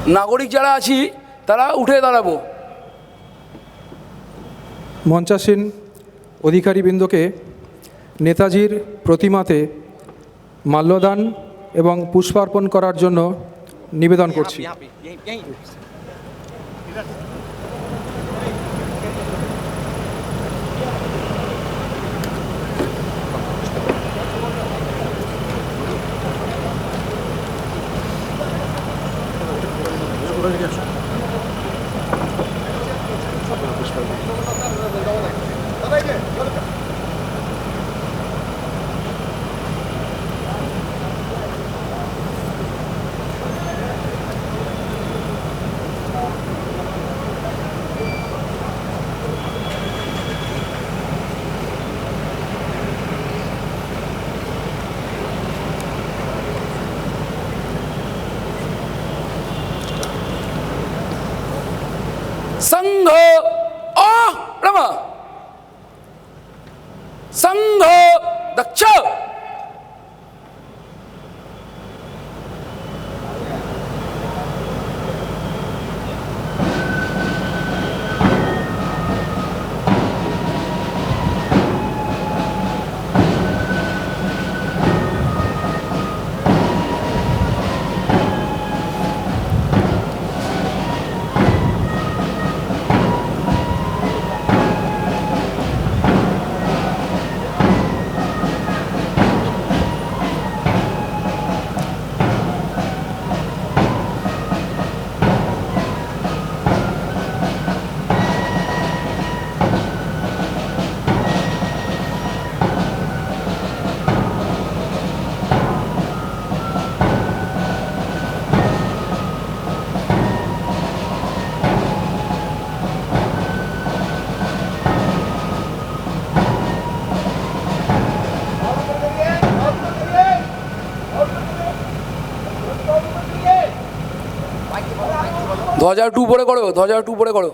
নাগরিক যারা আছি তারা উঠে দাঁড়াবো। মঞ্চাসীন অধিকারীবৃন্দকে নেতাজির প্রতিমাতে মাল্যদান এবং পুষ্পার্পণ করার জন্য নিবেদন করছি। संघ प्रमा संघ दक्ष ध्वजा टू पड़े करो, ध्वजा टू पड़े करो।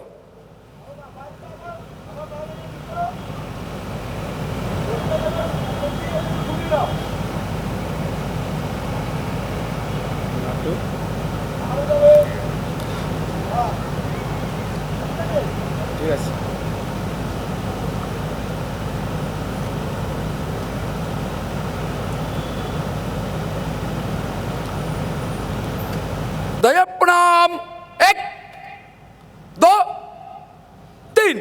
दया प्रणाम। 1 2 3।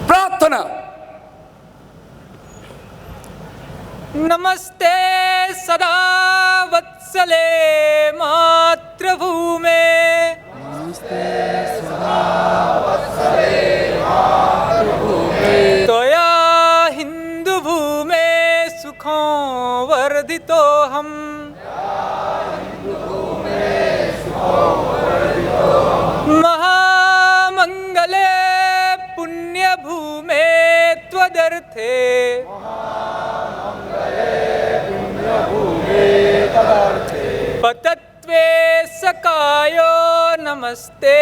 प्रार्थना। नमस्ते सदा वत्सले मातृभूमे। नमस्ते सदा वत्सले मातृभूमे। त्वया हिंदू भूमे सुखों वर्धितो हम। महामंगले पुण्य भूमे त्वदर्थे। पतत्वे सकायो नमस्ते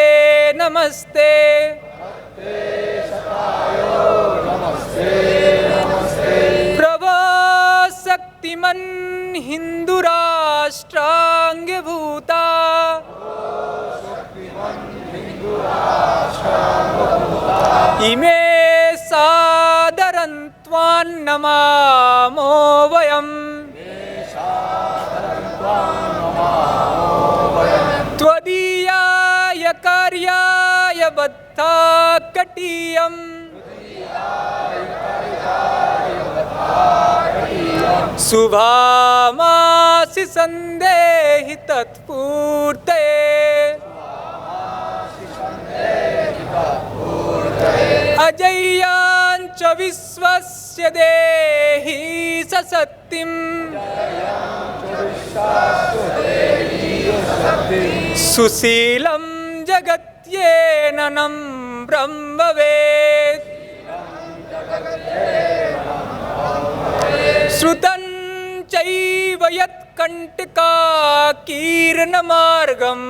नमस्ते। प्रभो शक्तिमन् हिंदू राष्ट्रांग भूता। इमे सादरं त्वां नमामो वयम्। त्वदीयाय कार्याय बद्धा कटीयम्। शुभामासि संदेहि तत्पूर्तये। अजय्याञ्च विश्वस्य देहि सशक्तिम्। सुशीलं जगत्येननं ब्रह्म भवेत्। श्रुतं चैव यत्कण्टकाकीर्णमार्गम्।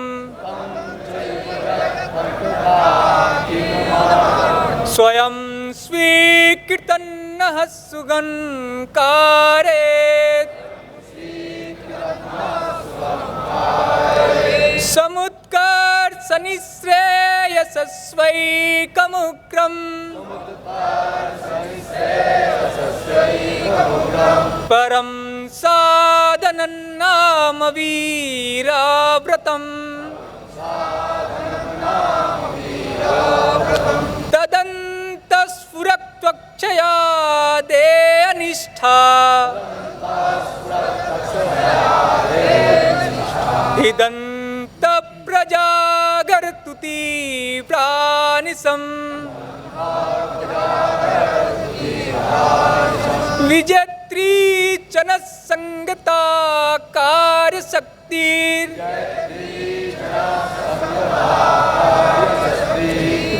स्वयं स्वीकृतन्नः सुगन्कारेत् समुत्कर्षनिःश्रेयसस्वैकमुग्रम् परं साधनं नाम वीराव्रतम् तदन्तस्फुरत्वक्षया देयनिष्ठा इदन्तप्रजागर्तु तीव्रानिशम् विजत्री च न संगता कार्यशक्तिर्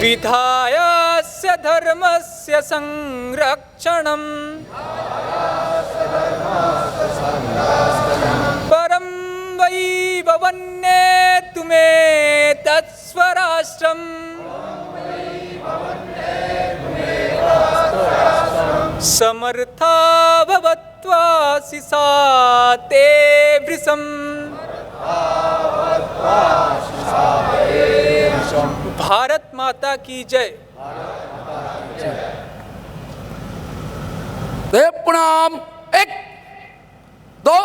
विधायस्य धर्मस्य संरक्षणम् परं वै ववन्ये तुमे तत्स्वराष्ट्रम् समर्था भवत्वा सिसा ते वृषम् भारत माता की जय। दया प्रणाम 1 2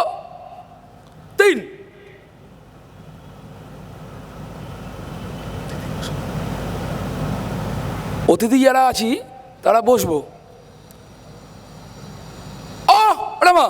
3 অতিথি যারা আছি তারা বসবো। রামা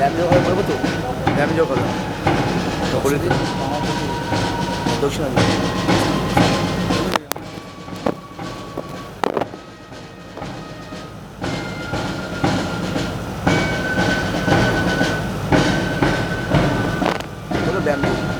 ব্যায়াম যোগ হবে বলবো তো ব্যায়াম যোগ হবে বলে দিন দক্ষিণা ব্যায়াম যোগ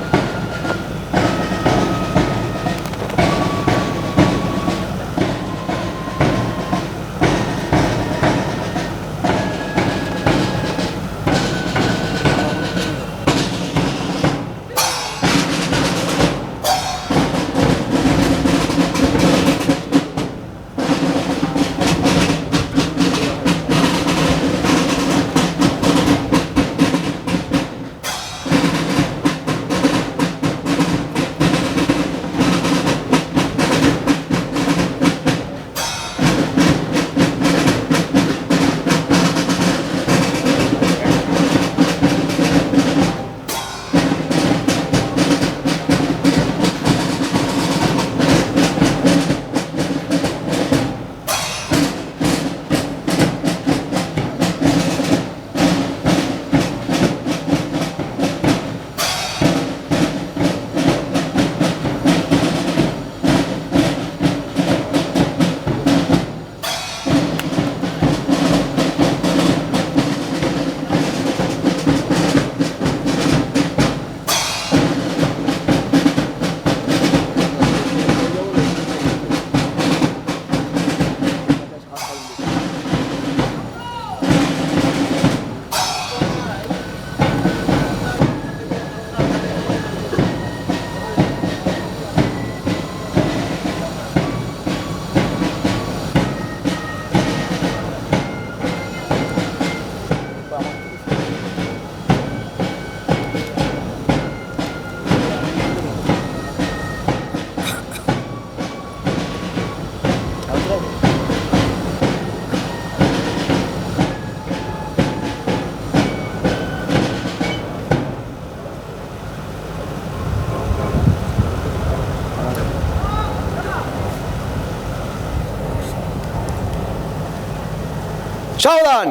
সাবধান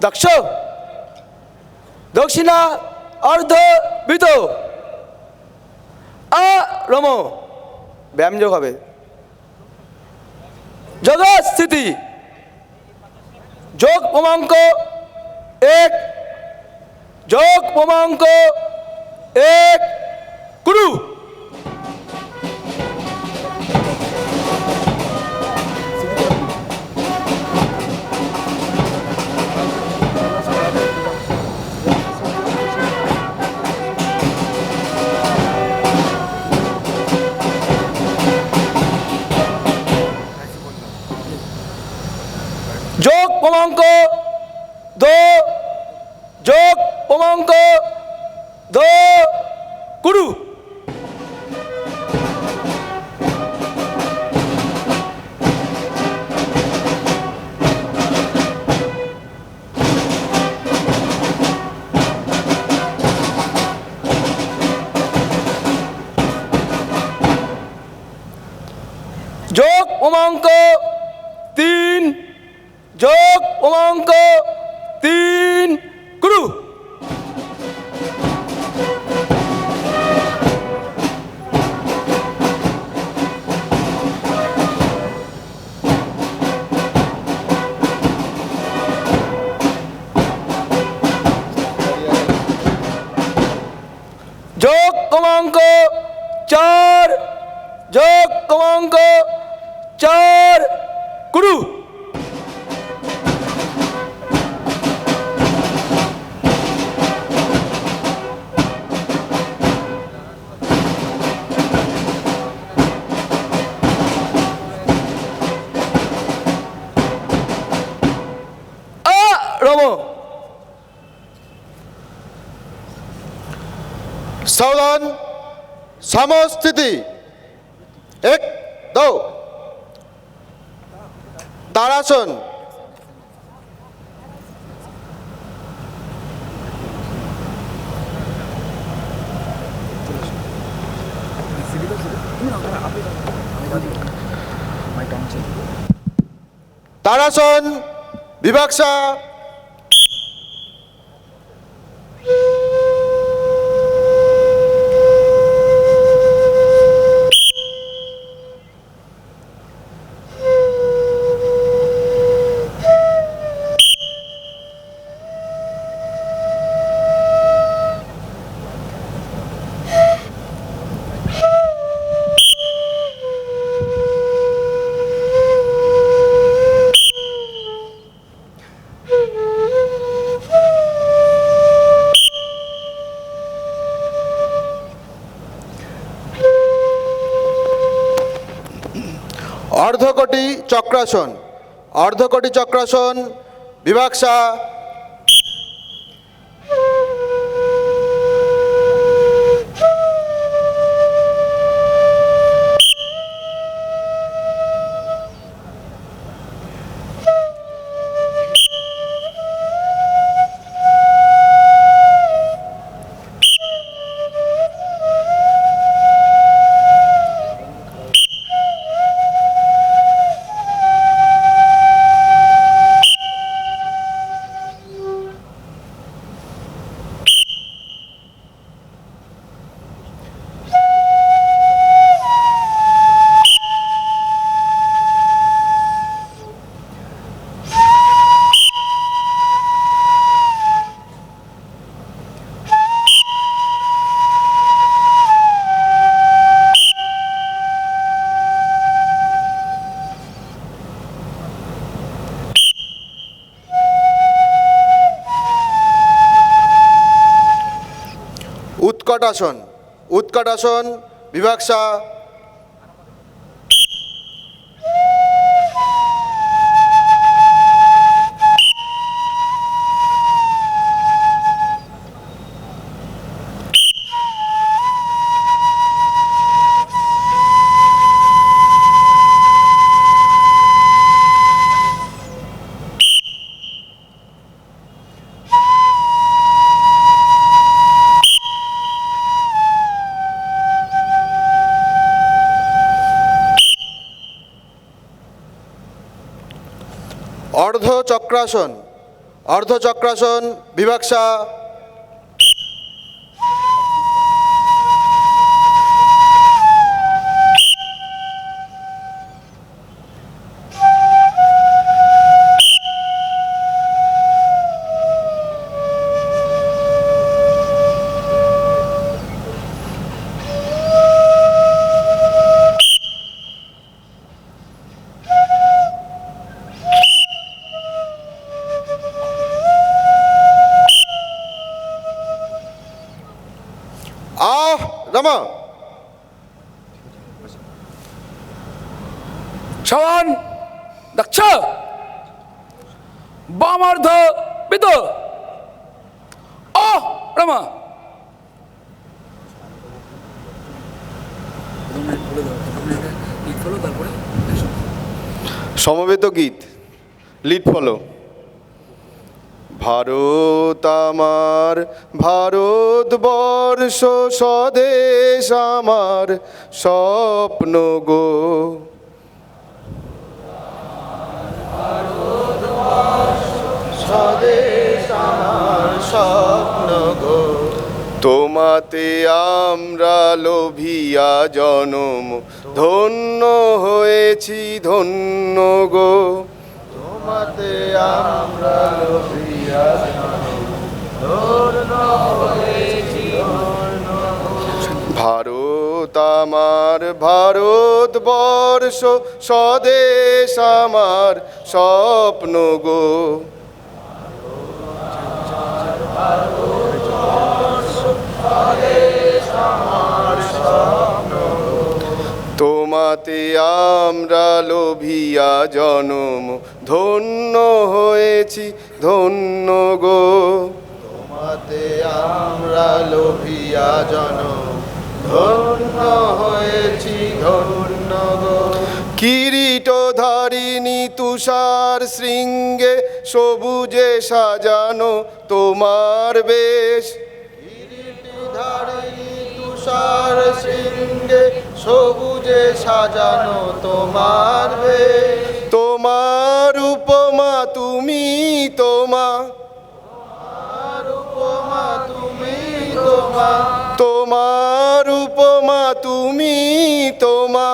দক্ষ দক্ষিণা অর্ধ বৃত রম ব্যায়াম যোগ হবে জগৎস্থিতি যোগ ক্রমাঙ্ক 1 যোগ ক্রমাঙ্ক 1 গুরু যোগ ক্রমাঙ্ক 2 যোগ ক্রমাঙ্ক 2 গুরু যোগ ক্রমাঙ্ক 3 যোগ ক্রমাঙ্ক 3 গুরু যোগ ক্রমাঙ্ক 4 যোগ ক্রমাঙ্ক 4 গুরু রম সাবধান সমস্থিতি 1 2 তারাসন তারাসন বিভাগসা অর্ধকোটি চক্রাসন, অর্ধকোটি চক্রাসন বিভাগসা উৎকটাসন, উৎকটাসন বিভাগসা অর্ধচক্রাসন, অর্ধচক্রাসন বিভাগসা রামা সমান দক্ষ বামার্ধ বিদ রমা সমবেত গীত লিড ফলো। ভারত আমার ভারতবর্ষ স্বদেশ আমার স্বপ্ন গো, স্বদেশ আমার স্বপ্ন গো, তোমাতে আমরা লোভিয়া জনম ধন্য হয়েছি ধন্য গো, তোমাতে আমরা লোভিয়া জনম ধন্য হয়েছি ধন্য গো। ভারত আমার ভারতবর্ষ স্বদেশ আমার স্বপ্ন গো, তোমাতে আমরা লোভিয়া জনম ধন্য হয়েছি ধন্য গো, তোমাতে আমরা লোভিয়া জনম ধন্য হয়েছি ধন্য গো। কিরীটধারিণী তুষার শৃঙ্গে সবুজে সাজানো তোমার বেশ, কিরীটধারিণী তুষার শৃঙ্গে সবুজে সাজানো তোমার বেশ, তোমার উপমা তুমি তোমা, তোমার উপমা তুমি তোমা, তোমার উপমা তুমি তোমা,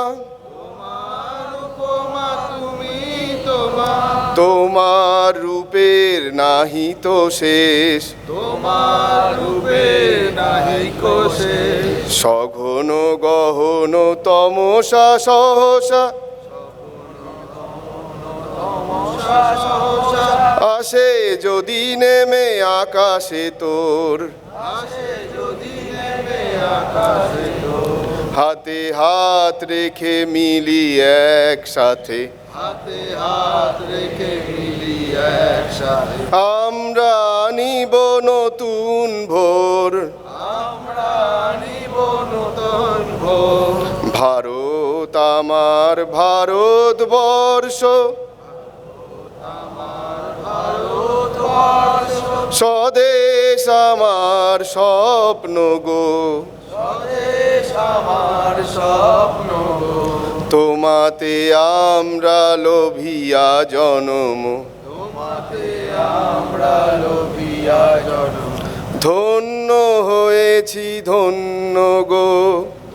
তোমার উপমা তুমি তোমা, তোমার রূপের নাহি তো শেষ, তোমার রূপের নাহি কো শেষ, সঘন গহন তমসা সহসা আসে যদি নেমে আকাশে তোর, আসে যদি নেমে আকাশে তোর, হাতে হাত রেখে মিলি একসাথে, হাতে হাত রেখে মিলি একসাথে, আমরা নিব নতুন ভোর, আমরা নিব নতুন ভোর। ভারত আমার ভারতবর্ষ, স্বদেশ আমার স্বপ্ন গো, স্বদেশ আমার স্বপ্ন গো। তোমাতে আমরা লোভিয়া জনম, তোমাতে আমরা লোভিয়া জনম। ধন্য হয়েছি ধন্য গো,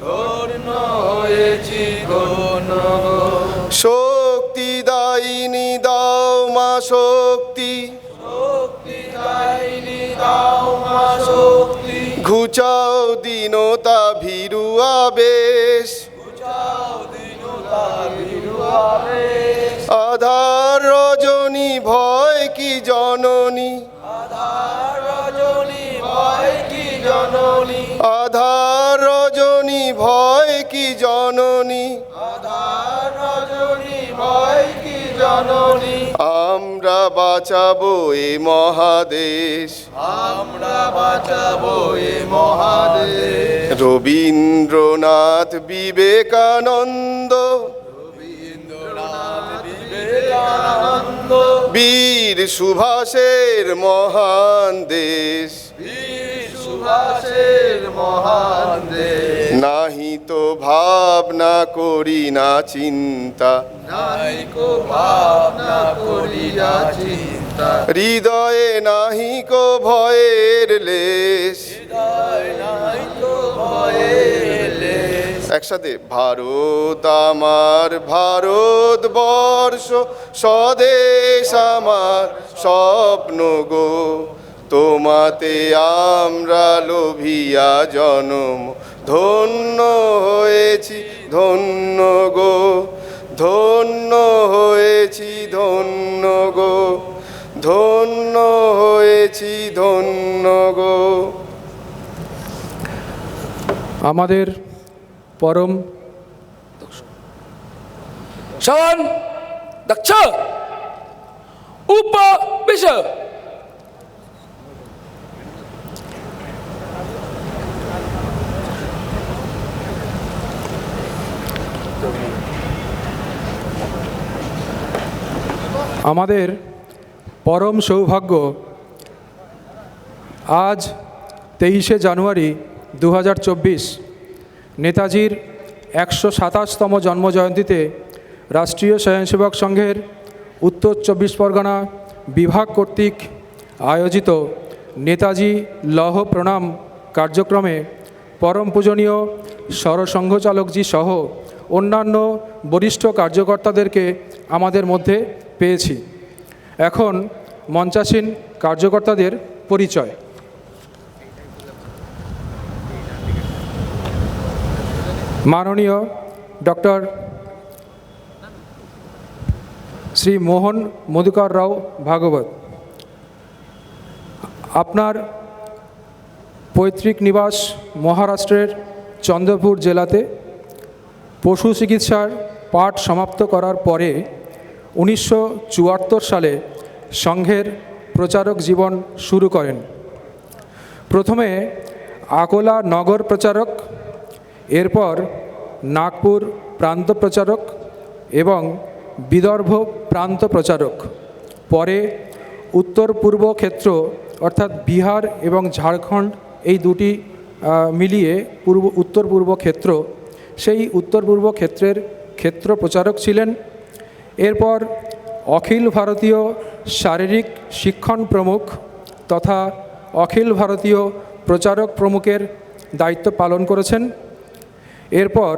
ধন্য হয়েছি ধন্য গো। শক্তি দায়িনী দাও মা শক্তি, শক্তি দায়িনী দাও মা শক্তি, ঘুচাও দীনতা ভীরু আবেশ, বুঝাও দীনতা ভীরু আবেশ। আধার রজনী ভয় কি জননী, আধার রজনী ভয় কি জননী, আধার রজনী ভয় কি জননী, আধার রজনী ভয় কি জননী। আমরা বাঁচাবো এ মহাদেশ, আমরা বাঁচাবো এ মহাদেশ। রবীন্দ্রনাথ বিবেকানন্দ, বিবেকানন্দ, বীর সুভাষের মহান দেশ, বীর সুভাষের মহান দেশ। নাহি তো ভাবনা করি না চিন্তা, নাইকো ভাবনা করিয়া চিন্তা, হৃদয়ে নাহি কো ভয়ের লেশ, হৃদয় নাইকো ভয়ের লেশ। একসাথে, ভারত আমার ভারতবর্ষ, স্বদেশ আমার স্বপ্ন গো, তোমাতে আমরা লোভিয়া জনম, ধন্য হয়েছি ধন্য গো, ধন্য হয়েছি ধন্য গো, ধন্য হয়েছি ধন্য গো। আমাদের পরম श्रवण दक्ष उपविश। আমাদের পরম সৌভাগ্য আজ 23শে জানুয়ারি 2024 নেতাজির 127তম জন্মজয়ন্তীতে রাষ্ট্রীয় স্বয়ংসেবক সংঘের উত্তর 24 পরগনা বিভাগ কর্তৃক আয়োজিত নেতাজি লৌহ প্রণাম কার্যক্রমে পরম পূজনীয় সরসংঘচালকজি সহ অন্যান্য বরিষ্ঠ কার্যকর্তাদেরকে আমাদের মধ্যে পেয়েছি। এখন মঞ্চাসীন কার্যকর্তাদের পরিচয়। মাননীয় ডক্টর শ্রী মোহন মধুকর রাও ভাগবত, আপনার পৈতৃক নিবাস মহারাষ্ট্রের চন্দ্রপুর জেলাতে। পশু চিকিৎসার পাঠ সমাপ্ত করার পরে 1974 সালে সংঘের প্রচারক জীবন শুরু করেন। প্রথমে আকোলা নগর প্রচারক, এরপর নাগপুর প্রান্ত প্রচারক এবং বিদর্ভ প্রান্ত প্রচারক, পরে উত্তর পূর্ব ক্ষেত্র অর্থাৎ বিহার এবং ঝাড়খণ্ড এই দুটি মিলিয়ে উত্তর পূর্ব ক্ষেত্র, সেই উত্তর পূর্ব ক্ষেত্রের ক্ষেত্র প্রচারক ছিলেন। এরপর অখিল ভারতীয় শারীরিক শিক্ষণ প্রমুখ তথা অখিল ভারতীয় প্রচারক প্রমুখের দায়িত্ব পালন করেছেন। এরপর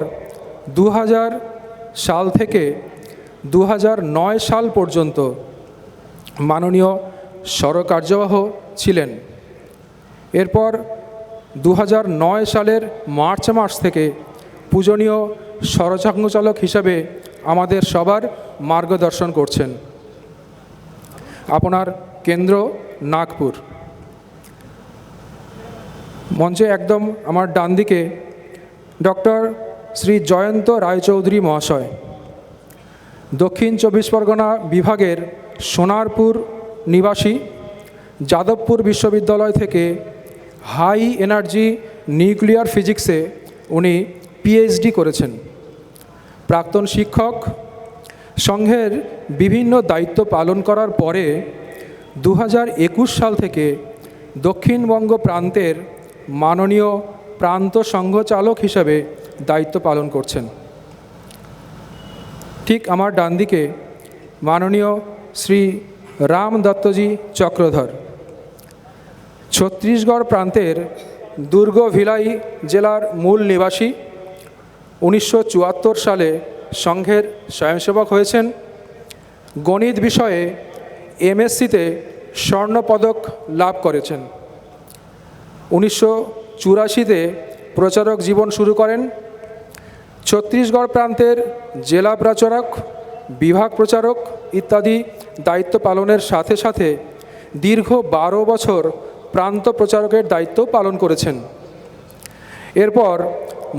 2000 সাল থেকে 2009 সাল পর্যন্ত মাননীয় সরকার্যবাহ ছিলেন। এরপর 2009 সালের মার্চ মাস থেকে পূজনীয় সরসংঘচালক হিসাবে আমাদের সবার মার্গদর্শন করছেন। আপনার কেন্দ্র নাগপুর। মঞ্চে একদম আমার ডান দিকে ডক্টর শ্রী জয়ন্ত রায়চৌধুরী মহাশয়। দক্ষিণ চব্বিশ পরগনা বিভাগের সোনারপুর নিবাসী, যাদবপুর বিশ্ববিদ্যালয় থেকে হাই এনার্জি নিউক্লিয়ার ফিজিক্সে উনি পিএইচডি করেছেন। প্রাক্তন শিক্ষক, সংঘের বিভিন্ন দায়িত্ব পালন করার পরে 2021 সাল থেকে দক্ষিণবঙ্গ প্রান্তের মাননীয় প্রান্ত সংঘ চালক হিসেবে দায়িত্ব পালন করছেন। ঠিক আমার ডান দিকে মাননীয় শ্রী রাম দত্তজি চক্রধর, ছত্তিশগড় প্রান্তের দুর্গ ভিলাই জেলার মূল নিবাসী। 1974 সালে সংঘের স্বয়ংসেবক হয়েছেন। গণিত বিষয়ে এমএসসিতে স্বর্ণপদক লাভ করেছেন। 1984-তে প্রচারক জীবন শুরু করেন। ছত্তিশগড় প্রান্তের জেলা প্রচারক, বিভাগ প্রচারক ইত্যাদি দায়িত্ব পালনের সাথে সাথে দীর্ঘ 12 বছর প্রান্ত প্রচারকের দায়িত্ব পালন করেছেন। এরপর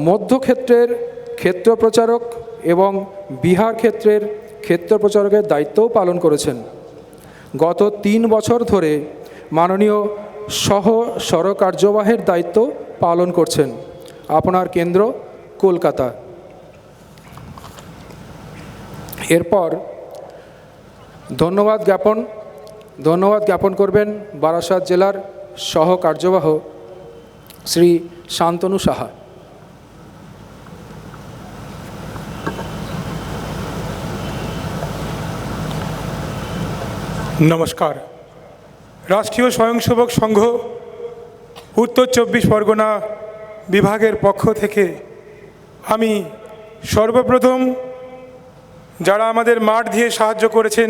মধ্যক্ষেত্রের ক্ষেত্র প্রচারক এবং বিহার ক্ষেত্রের ক্ষেত্র প্রচারকের দায়িত্বও পালন করেছেন। গত 3 বছর ধরে মাননীয় সহ সরকার্যবাহের দায়িত্ব পালন করছেন আপনার কেন্দ্র কলকাতা। এরপর ধন্যবাদ জ্ঞাপন করবেন বারাসাত জেলার সহ কার্যবাহ শ্রী শান্তনু সাহা। নমস্কার। রাষ্ট্রীয় স্বয়ংসেবক সংঘ উত্তর 24 পরগনা বিভাগের পক্ষ থেকে আমি সর্বপ্রথম যারা আমাদের মাঠ দিয়ে সাহায্য করেছেন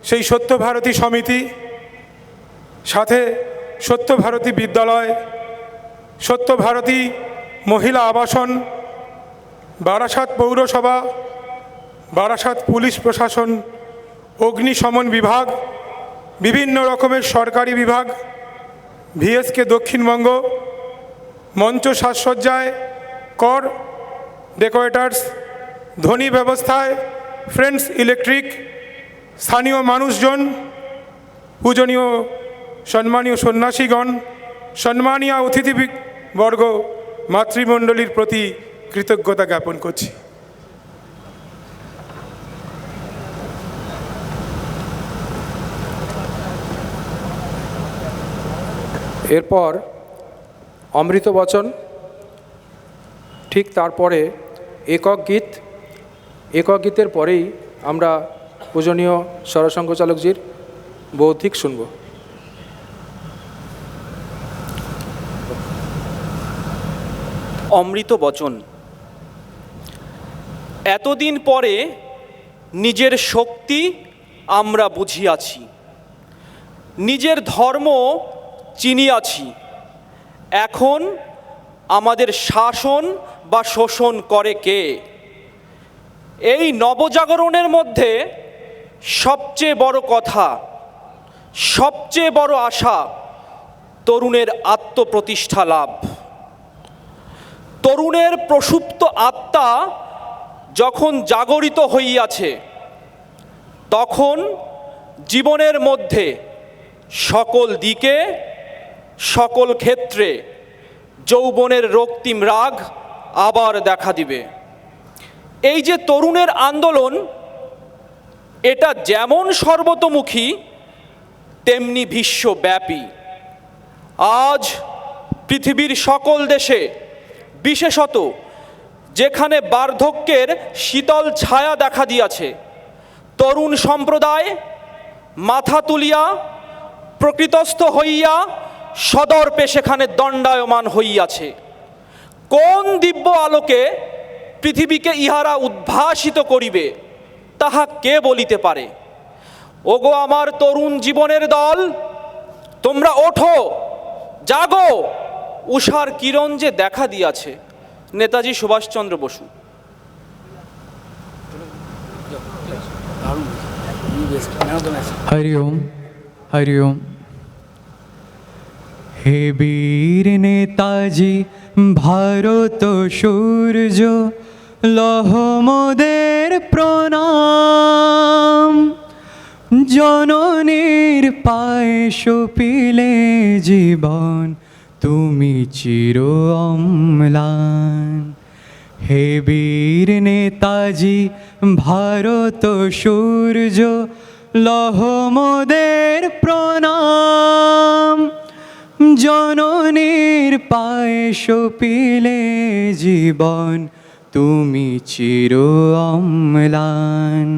সেই সত্যভারতী সমিতি, সাথে সত্যভারতী বিদ্যালয়, সত্যভারতী মহিলা আবাসন, বারাসাত পৌরসভা, বারাসাত পুলিশ প্রশাসন, অগ্নিশমন বিভাগ, বিভিন্ন রকমের সরকারি বিভাগ, ভিএসকে দক্ষিণবঙ্গ, মঞ্চ সাজসজ্জায় কর ডেকোরেটার্স, ধ্বনি ব্যবস্থায় ফ্রেন্ডস ইলেকট্রিক, স্থানীয় মানুষজন, পূজনীয় সম্মানীয় সন্ন্যাসীগণ, সম্মানীয় অতিথিবর্গ, মাতৃমণ্ডলীর প্রতি কৃতজ্ঞতা জ্ঞাপন করছি। এরপর অমৃত বচন, ঠিক তারপরে একক গীতের পরেই আমরা পূজনীয় সরসংঘ চালকজির বৌদ্ধিক শুনব। অমৃত বচন। এতদিন পরে নিজের শক্তি আমরা বুঝিয়াছি, নিজের ধর্ম চিনিয়াছি। এখন আমাদের শাসন বা শোষণ করে কে? এই নবজাগরণের মধ্যে সবচেয়ে বড় কথা, সবচেয়ে বড় আশা তরুণের আত্মপ্রতিষ্ঠা লাভ। তরুণের প্রসুপ্ত আত্মা যখন জাগরিত হইয়াছে, তখন জীবনের মধ্যে সকল দিকে, সকল ক্ষেত্রে যৌবনের রক্তিম রাগ আবার দেখা দিবে। এই যে তরুণের আন্দোলন, এটা যেমন সর্বতোমুখী তেমনি বিশ্বব্যাপী। আজ পৃথিবীর সকল দেশে, বিশেষত যেখানে বার্ধক্যের শীতল ছায়া দেখা দিয়াছে, তরুণ সম্প্রদায় মাথা তুলিয়া প্রকৃতস্থ হইয়া সদর্পে সেখানে দণ্ডায়মান হইয়াছে। কোন দিব্য আলোকে পৃথিবীকে ইহারা উদ্ভাসিত করিবে, তাহা কে বলিতে পারে? ওগো আমার তরুণ জীবনের দল, তোমরা ওঠো, জাগো, উষার কিরণ যে দেখা দিয়াছে। নেতাজি সুভাষচন্দ্র বসু। হরি ওম, হরি ওম। হে বীর নেতাজি ভারত সূর্য লহ মোদের প্রণাম। জননীর পায়ে সপিলে জীবন তুমি চির অম্লান। হে বীর নেতাজি ভারত সূর্য লহ মোদের প্রণাম। জননীর পায়ে সপিলে জীবন তুমি চির অম্লান।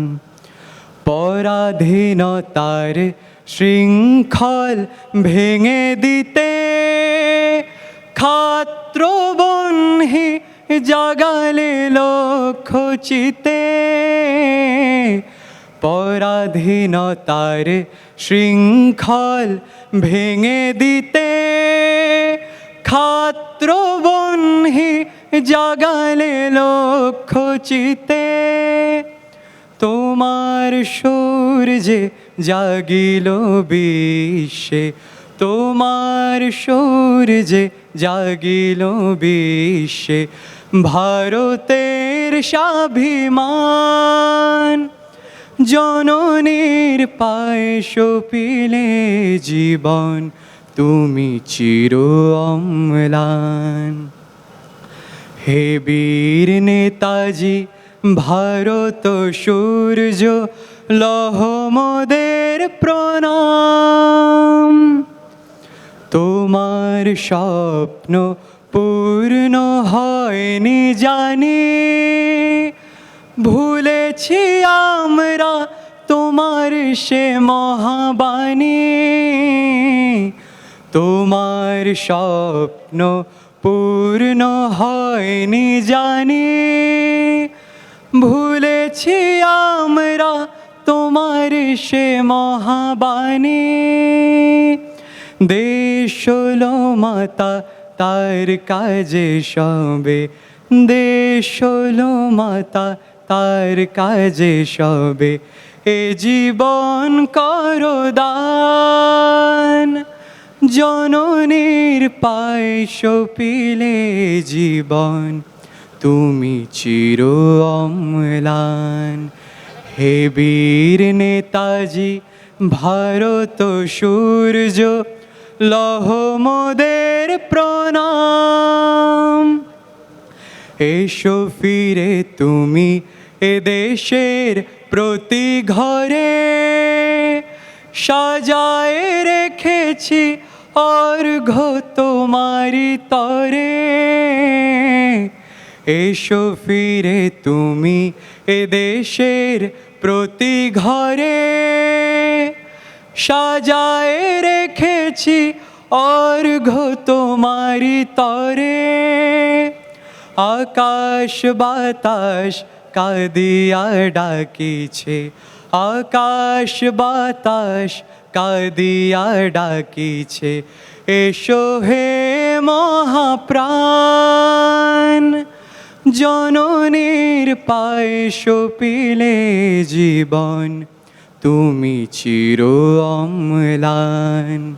পরাধীনতার শৃঙ্খল ভেঙে দিতে ক্ষাত্রবহ্নি জাগালে লক্ষ্য চিতে। পরাধীনতার শৃঙ্খল ভেঙে দিতে ক্ষাত্রবহ্নি জাগালে লক্ষ্য চিতে। তোমার সূর্যে জাগিল বিশ্বে, তোমার সূর্যে জাগিল বিশ্বে ভারতের স্বাভিমান। জননীর পায়ে সপিলে জীবন তুমি চির অম্লান। হে বীর নেতাজি ভারত সূর্য লহ মোদের প্রণাম। তোমার স্বপ্ন পূর্ণ হয়নি জানি, ভুলেছি আমরা তোমার সে মহাবাণী। তোমার স্বপ্ন পূর্ণ হয়নি জানি, ভুলেছি আমরা তোমার সে মহাবাণী। দেশ হলো মাতা তার কাজে সবে, দেশ হলো মাতা তার কাজে সবে। এ জীবন করো দান, জননীর পায়ে সপিলে জীবন তুমি চির অম্লান। হে বীর নেতাজি ভারত সূর্য লহ মোদের প্রণাম। এসো ফিরে তুমি এ দেশের প্রতি ঘরে, সাজায় রেখেছি অর্ঘ্য তোমারি তরে। এসো ফিরে তুমি এ দেশের প্রতি ঘরে, সাজায় রেখেছি অর্ঘ্য তোমারি তরে। আকাশ বাতাস কাঁদিয়া ডাকিছে, আকাশ বাতাস কাঁদিয়া ডাকিছে। এসো হে মহাপ্রাণ, জননীর পায়ে সপিলে জীবন তুমি চির অম্লান।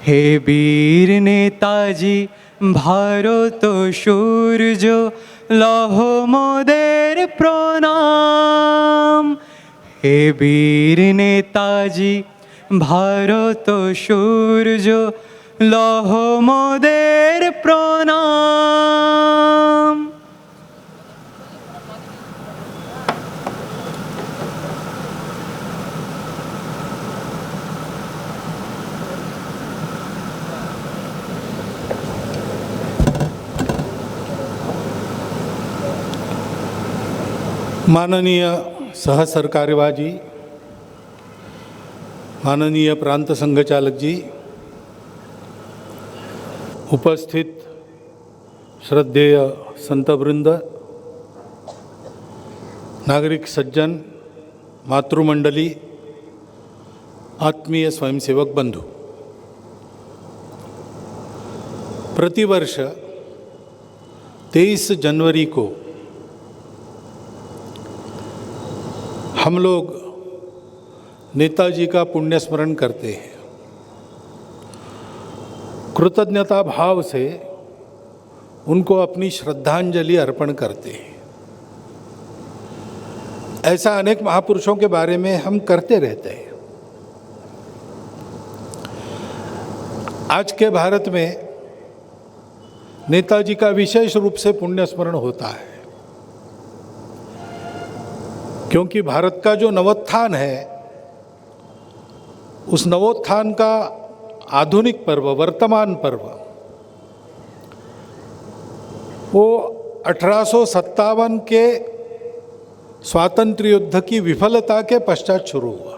হে বীর নেতাজি ভারত সূর্য লহ মোদের প্রণাম। হে বীর নেতাজি ভারত সূর্য লহ মোদের প্রণাম। माननीय सहसरकार्यवाह, माननीय प्रांत संघचालक जी, उपस्थित श्रद्धेय संतवृंद, नागरिक सज्जन, मातृमंडली, आत्मीय स्वयंसेवक बंधु, प्रतिवर्ष 23 जनवरी को हम लोग नेताजी का पुण्य स्मरण करते हैं। कृतज्ञता भाव से उनको अपनी श्रद्धांजलि अर्पण करते हैं। ऐसा अनेक महापुरुषों के बारे में हम करते रहते हैं। आज के भारत में नेताजी का विशेष रूप से पुण्य स्मरण होता है, क्योंकि भारत का जो नवोत्थान है, उस नवोत्थान का आधुनिक पर्व, वर्तमान पर्व, वो 1857 के स्वातंत्र्य युद्ध की विफलता के पश्चात शुरू हुआ।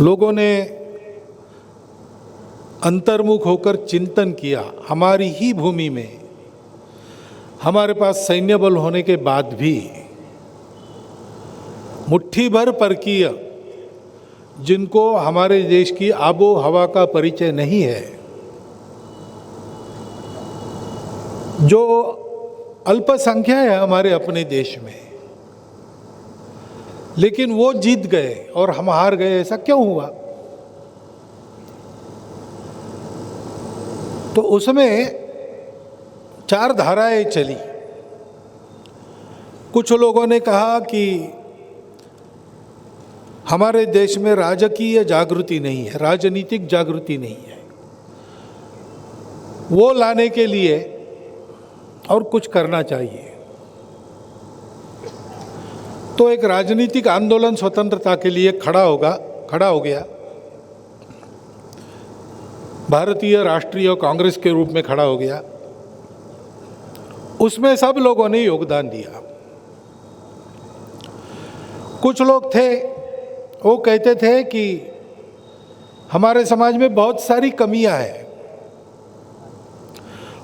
लोगों ने अंतर्मुख होकर चिंतन किया, हमारी ही भूमि में हमारे पास सैन्य बल होने के बाद भी मुट्ठी भर परकीय, जिनको हमारे देश की आबो हवा का परिचय नहीं है, जो अल्पसंख्या है हमारे अपने देश में, लेकिन वो जीत गए और हम हार गए, ऐसा क्यों हुआ? तो उसमें 4 धाराएं चली। कुछ लोगों ने कहा कि हमारे देश में राजकीय जागृति नहीं है, राजनीतिक जागृति नहीं है, वो लाने के लिए और कुछ करना चाहिए। तो एक राजनीतिक आंदोलन स्वतंत्रता के लिए खड़ा हो गया। भारतीय राष्ट्रीय कांग्रेस के रूप में खड़ा हो गया। उसमें सब लोगों ने योगदान दिया। कुछ लोग थे, वो कहते थे कि हमारे समाज में बहुत सारी कमियां हैं,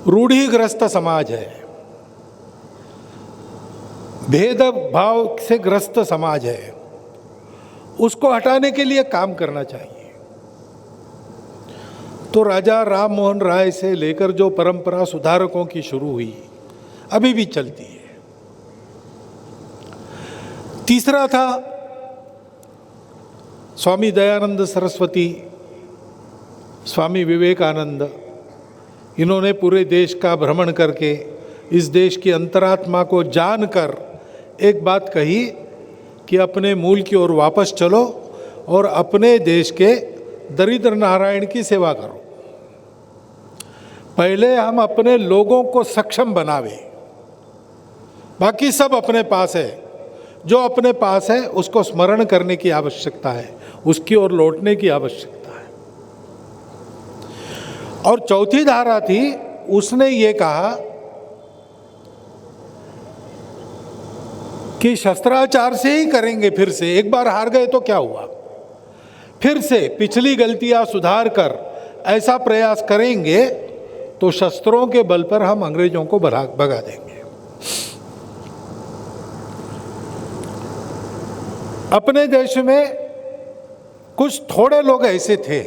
रूढ़िग्रस्त समाज है, भेदभाव से ग्रस्त समाज है, उसको हटाने के लिए काम करना चाहिए। तो राजा राम मोहन राय से लेकर जो परंपरा सुधारकों की शुरू हुई, अभी भी चलती है। तीसरा था स्वामी दयानंद सरस्वती, स्वामी विवेकानंद। इन्होंने पूरे देश का भ्रमण करके इस देश की अंतरात्मा को जानकर एक बात कही कि अपने मूल की ओर वापस चलो और अपने देश के दरिद्र नारायण की सेवा करो। पहले हम अपने लोगों को सक्षम बनावे, बाकी सब अपने पास है। जो अपने पास है उसको स्मरण करने की आवश्यकता है, उसकी ओर लौटने की आवश्यकता है। और चौथी धारा थी, उसने ये कहा कि शस्त्राचार से ही करेंगे। फिर से एक बार हार गए तो क्या हुआ, फिर से पिछली गलतियां सुधार कर ऐसा प्रयास करेंगे तो शस्त्रों के बल पर हम अंग्रेजों को भगा देंगे। अपने देश में कुछ थोड़े लोग ऐसे थे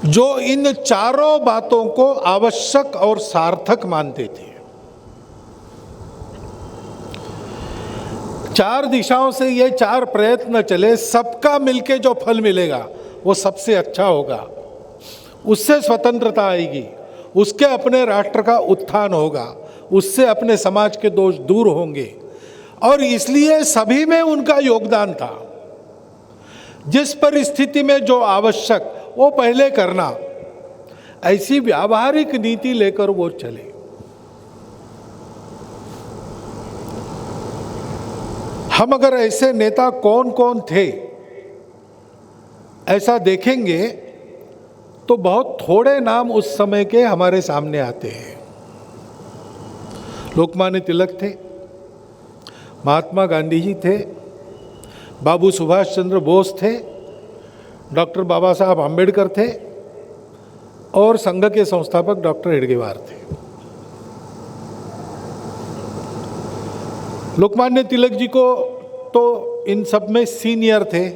जो इन चारों बातों को आवश्यक और सार्थक मानते थे। 4 दिशाओं से ये 4 प्रयत्न चले, सबका मिलके जो फल मिलेगा वो सबसे अच्छा होगा, उससे स्वतंत्रता आएगी, उसके अपने राष्ट्र का उत्थान होगा, उससे अपने समाज के दोष दूर होंगे। और इसलिए सभी में उनका योगदान था। जिस परिस्थिति में जो आवश्यक वो पहले करना, ऐसी व्यावहारिक नीति लेकर वो चले। हम अगर ऐसे नेता कौन कौन थे ऐसा देखेंगे तो बहुत थोड़े नाम उस समय के हमारे सामने आते हैं। लोकमान्य तिलक थे, महात्मा गांधी जी थे, बाबू सुभाष चंद्र बोस थे, डॉक्टर बाबा साहब आम्बेडकर थे और संघ के संस्थापक डॉक्टर हेडगेवार थे। लोकमान्य तिलक जी को तो इन सब में सीनियर थे,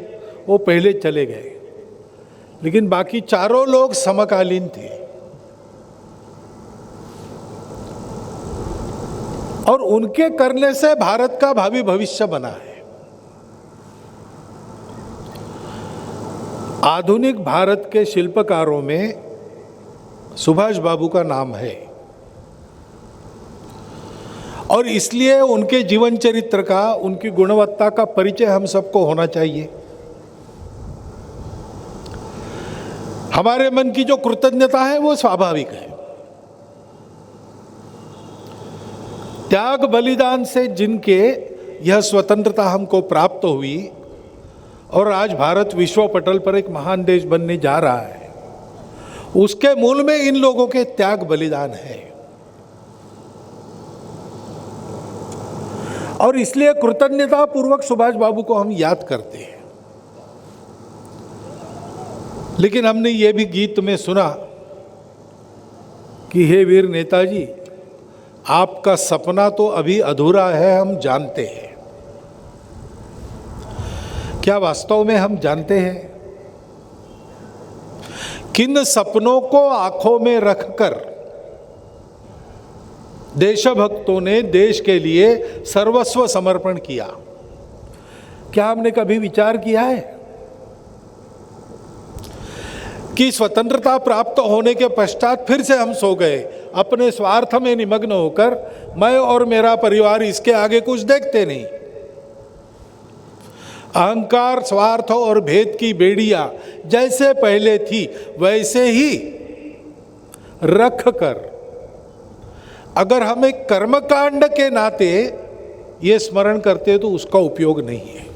वो पहले चले गए, लेकिन बाकी चारों लोग समकालीन थे और उनके करने से भारत का भावी भविष्य बना है। आधुनिक भारत के शिल्पकारों में सुभाष बाबू का नाम है और इसलिए उनके जीवन चरित्र का, उनकी गुणवत्ता का परिचय हम सबको होना चाहिए। हमारे मन की जो कृतज्ञता है वो स्वाभाविक है। त्याग बलिदान से जिनके यह स्वतंत्रता हमको प्राप्त हुई और आज भारत विश्व पटल पर एक महान देश बनने जा रहा है, उसके मूल में इन लोगों के त्याग बलिदान है। और इसलिए कृतज्ञता पूर्वक सुभाष बाबू को हम याद करते हैं। लेकिन हमने ये भी गीत में सुना कि हे वीर नेताजी, आपका सपना तो अभी अधूरा है, हम जानते हैं। क्या वास्तव में हम जानते हैं किन सपनों को आंखों में रखकर देशभक्तों ने देश के लिए सर्वस्व समर्पण किया? क्या हमने कभी विचार किया है कि स्वतंत्रता प्राप्त होने के पश्चात फिर से हम सो गए, अपने स्वार्थ में निमग्न होकर मैं और मेरा परिवार, इसके आगे कुछ देखते नहीं। अहंकार, स्वार्थ और भेद की बेड़ियां जैसे पहले थी वैसे ही रख कर अगर हम एक कर्मकांड के नाते ये स्मरण करते तो उसका उपयोग नहीं है।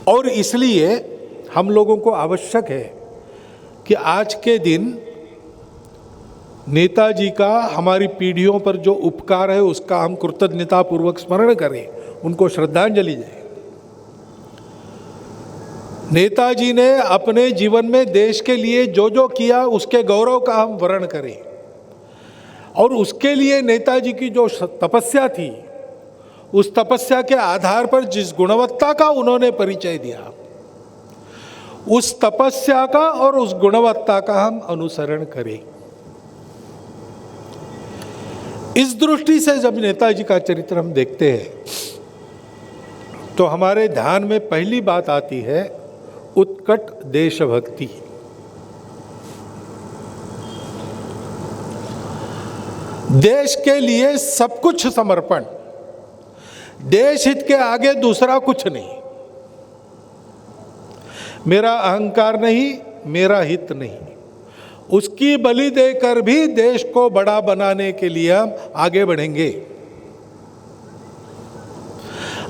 और इसलिए हम लोगों को आवश्यक है कि आज के दिन नेताजी का हमारी पीढ़ियों पर जो उपकार है उसका हम कृतज्ञतापूर्वक स्मरण करें, उनको श्रद्धांजलि दें। नेताजी ने अपने जीवन में देश के लिए जो जो किया उसके गौरव का हम वर्णन करें और उसके लिए नेताजी की जो तपस्या थी, उस तपस्या के आधार पर जिस गुणवत्ता का उन्होंने परिचय दिया, उस तपस्या का और उस गुणवत्ता का हम अनुसरण करें। इस दृष्टि से जब नेताजी का चरित्र हम देखते हैं तो हमारे ध्यान में पहली बात आती है उत्कट देशभक्ति। देश के लिए सब कुछ समर्पण, देश हित के आगे दूसरा कुछ नहीं। मेरा अहंकार नहीं, मेरा हित नहीं, उसकी बलि देकर भी देश को बड़ा बनाने के लिए हम आगे बढ़ेंगे।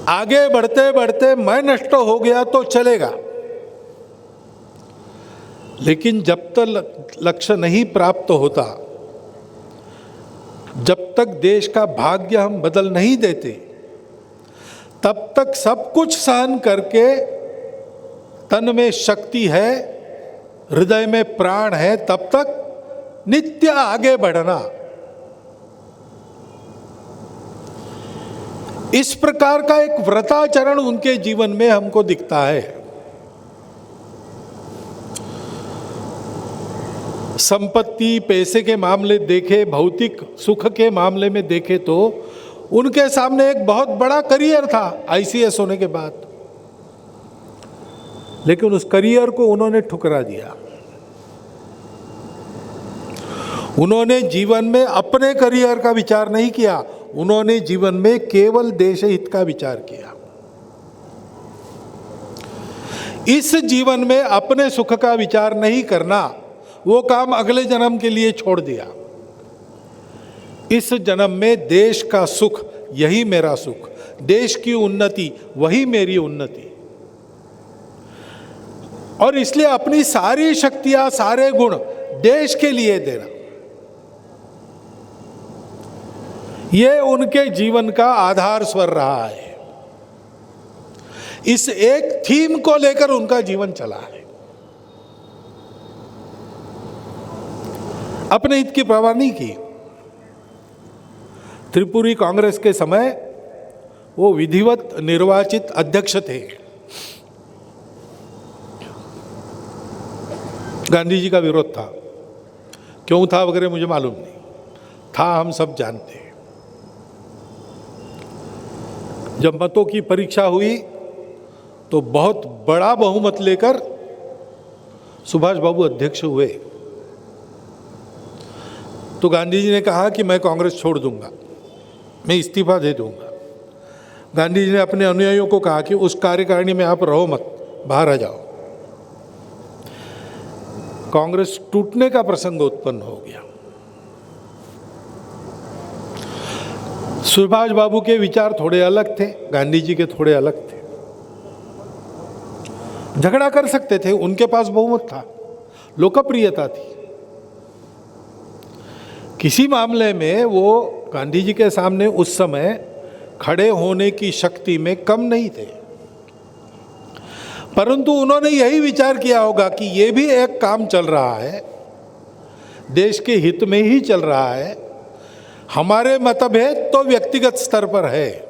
आगे बढ़ते बढ़ते मैं नष्ट हो गया तो चलेगा, लेकिन जब तक लक्ष्य नहीं प्राप्त होता, जब तक देश का भाग्य हम बदल नहीं देते, तब तक सब कुछ सहन करके तन में शक्ति है, हृदय में प्राण है, तब तक नित्य आगे बढ़ना। इस प्रकार का एक व्रताचरण उनके जीवन में हमको दिखता है। संपत्ति, पैसे के मामले देखे, भौतिक सुख के मामले में देखे तो उनके सामने एक बहुत बड़ा करियर था आईसीएस होने के बाद, लेकिन उस करियर को उन्होंने ठुकरा दिया। उन्होंने जीवन में अपने करियर का विचार नहीं किया, उन्होंने जीवन में केवल देश हित का विचार किया। इस जीवन में अपने सुख का विचार नहीं करना, वो काम अगले जन्म के लिए छोड़ दिया। इस जन्म में देश का सुख यही मेरा सुख, देश की उन्नति वही मेरी उन्नति, और इसलिए अपनी सारी शक्तियां, सारे गुण देश के लिए देना, ये उनके जीवन का आधार स्वर रहा है। इस एक थीम को लेकर उनका जीवन चला है। अपने हित की परवाह नहीं की। त्रिपुरी कांग्रेस के समय वो विधिवत निर्वाचित अध्यक्ष थे। गांधी जी का विरोध था, क्यों था वगैरह मुझे मालूम नहीं, था हम सब जानते हैं। जब मतों की परीक्षा हुई तो बहुत बड़ा बहुमत लेकर सुभाष बाबू अध्यक्ष हुए तो गांधी जी ने कहा कि मैं कांग्रेस छोड़ दूंगा, मैं इस्तीफा दे दूंगा। गांधी जी ने अपने अनुयायियों को कहा कि उस कार्यकारिणी में आप रहो मत, बाहर आ जाओ। कांग्रेस टूटने का प्रसंग उत्पन्न हो गया। सुभाष बाबू के विचार थोड़े अलग थे, गांधी जी के थोड़े अलग थे। झगड़ा कर सकते थे, उनके पास बहुमत था, लोकप्रियता थी। किसी मामले में वो गांधी जी के सामने उस समय खड़े होने की शक्ति में कम नहीं थे, परंतु उन्होंने यही विचार किया होगा कि ये भी एक काम चल रहा है, देश के हित में ही चल रहा है। हमारे मतभेद तो व्यक्तिगत स्तर पर है,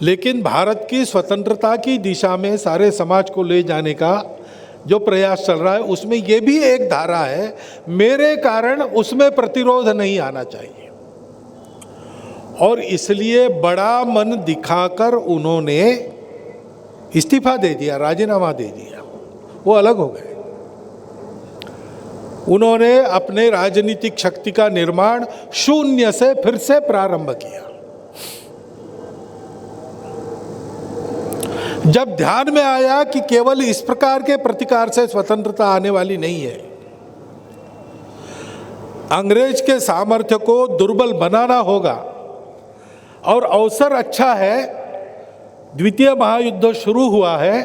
लेकिन भारत की स्वतंत्रता की दिशा में सारे समाज को ले जाने का जो प्रयास चल रहा है उसमें ये भी एक धारा है, मेरे कारण उसमें प्रतिरोध नहीं आना चाहिए। और इसलिए बड़ा मन दिखाकर उन्होंने इस्तीफा दे दिया, राजीनामा दे दिया, वो अलग हो गए। उन्होंने अपने राजनीतिक शक्ति का निर्माण शून्य से फिर से प्रारंभ किया। जब ध्यान में आया कि केवल इस प्रकार के प्रतिकार से स्वतंत्रता आने वाली नहीं है, अंग्रेज के सामर्थ्य को दुर्बल बनाना होगा, और अवसर अच्छा है, द्वितीय महायुद्ध शुरू हुआ है,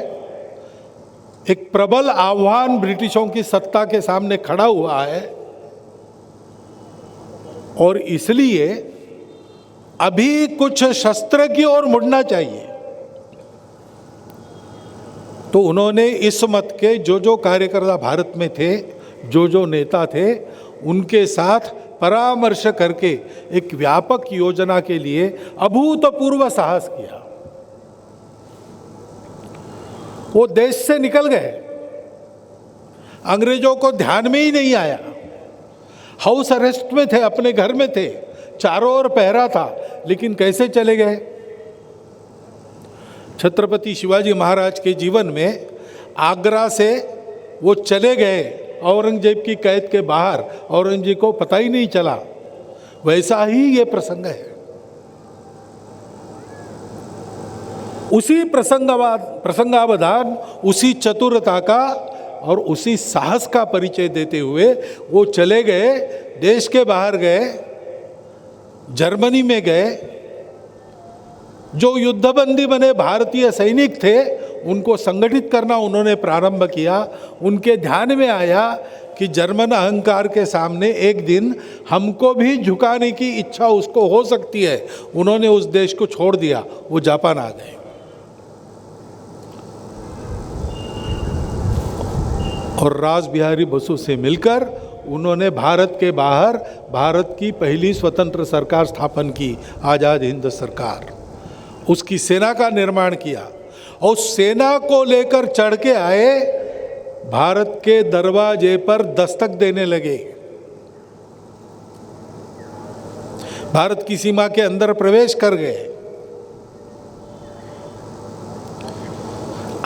एक प्रबल आह्वान ब्रिटिशों की सत्ता के सामने खड़ा हुआ है, और इसलिए अभी कुछ शस्त्र की ओर मुड़ना चाहिए। तो उन्होंने इस मत के जो कार्यकर्ता भारत में थे, जो नेता थे, उनके साथ परामर्श करके एक व्यापक योजना के लिए अभूतपूर्व साहस किया। वो देश से निकल गए, अंग्रेजों को ध्यान में ही नहीं आया, हाउस अरेस्ट में थे, अपने घर में थे, चारों ओर पहरा था, लेकिन कैसे चले गए। छत्रपति शिवाजी महाराज के जीवन में आगरा से वो चले गए औरंगजेब की कैद के बाहर, औरंगजेब को पता ही नहीं चला, वैसा ही ये प्रसंग है। उसी प्रसंगावधान, उसी चतुरता का और उसी साहस का परिचय देते हुए वो चले गए, देश के बाहर गए, जर्मनी में गए। जो युद्धबंदी बने भारतीय सैनिक थे उनको संगठित करना उन्होंने प्रारंभ किया। उनके ध्यान में आया कि जर्मन अहंकार के सामने एक दिन हमको भी झुकाने की इच्छा उसको हो सकती है। उन्होंने उस देश को छोड़ दिया, वो जापान आ गए। और रास बिहारी बसु से मिलकर उन्होंने भारत के बाहर भारत की पहली स्वतंत्र सरकार स्थापन की, आज़ाद हिंद सरकार। उसकी सेना का निर्माण किया और सेना को लेकर चढ़ के आए, भारत के दरवाजे पर दस्तक देने लगे। भारत की सीमा के अंदर प्रवेश कर गए।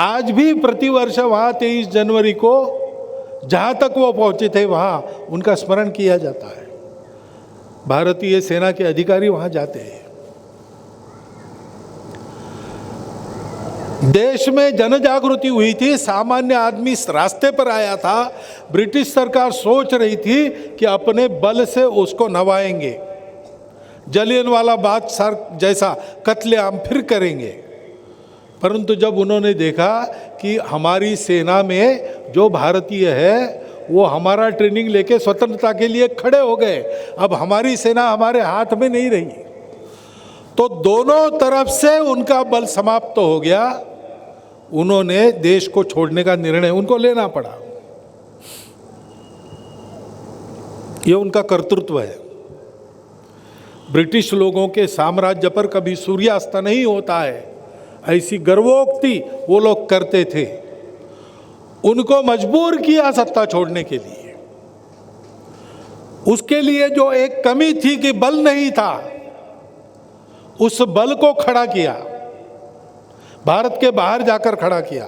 आज भी प्रतिवर्ष वहां 23 जनवरी को जहां तक वो पहुंचे थे वहां उनका स्मरण किया जाता है। भारतीय सेना के अधिकारी वहां जाते हैं। देश में जन जागृति हुई थी, सामान्य आदमी इस रास्ते पर आया था। ब्रिटिश सरकार सोच रही थी कि अपने बल से उसको नवाएंगे, जलियनवाला बाग जैसा कत्लेआम फिर करेंगे। परंतु जब उन्होंने देखा कि हमारी सेना में जो भारतीय है वो हमारा ट्रेनिंग लेके स्वतंत्रता के लिए खड़े हो गए, अब हमारी सेना हमारे हाथ में नहीं रही, तो दोनों तरफ से उनका बल समाप्त हो गया। उन्होंने देश को छोड़ने का निर्णय उनको लेना पड़ा। ये उनका कर्तृत्व है। ब्रिटिश लोगों के साम्राज्य पर कभी सूर्यास्त नहीं होता है, ऐसी गर्वोक्ति वो लोग करते थे। उनको मजबूर किया सत्ता छोड़ने के लिए। उसके लिए जो एक कमी थी कि बल नहीं था, उस बल को खड़ा किया, भारत के बाहर जाकर खड़ा किया,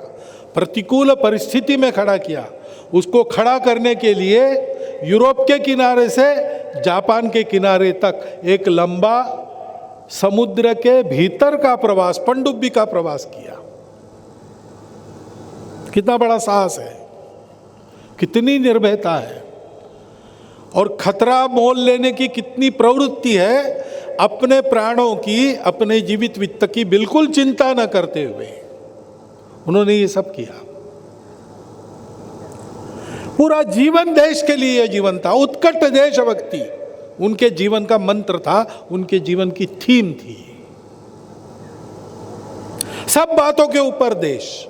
प्रतिकूल परिस्थिति में खड़ा किया। उसको खड़ा करने के लिए यूरोप के किनारे से जापान के किनारे तक एक लंबा समुद्र के भीतर का प्रवास, पनडुब्बी का प्रवास किया। कितना बड़ा साहस है, कितनी निर्भयता है और खतरा मोल लेने की कितनी प्रवृत्ति है, अपने प्राणों की, अपने जीवित वित्त की बिल्कुल चिंता न करते हुए उन्होंने ये सब किया। पूरा जीवन देश के लिए जीवन था, उत्कट देशभक्ति उनके जीवन का मंत्र था, उनके जीवन की थीम थी। सब बातों के ऊपर देश।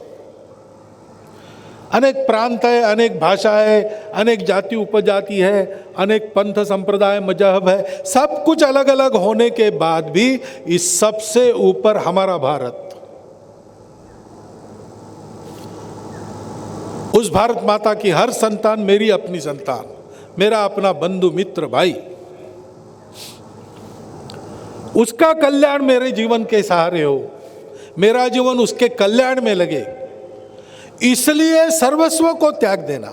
अनेक प्रांत है, अनेक भाषा है, अनेक जाति उपजाति है, अनेक पंथ संप्रदाय मजहब है, सब कुछ अलग अलग होने के बाद भी इस सबसे ऊपर हमारा भारत, उस भारत माता की हर संतान मेरी अपनी संतान, मेरा अपना बंधु मित्र भाई, उसका कल्याण मेरे जीवन के सहारे हो, मेरा जीवन उसके कल्याण में लगे, इसलिए सर्वस्व को त्याग देना,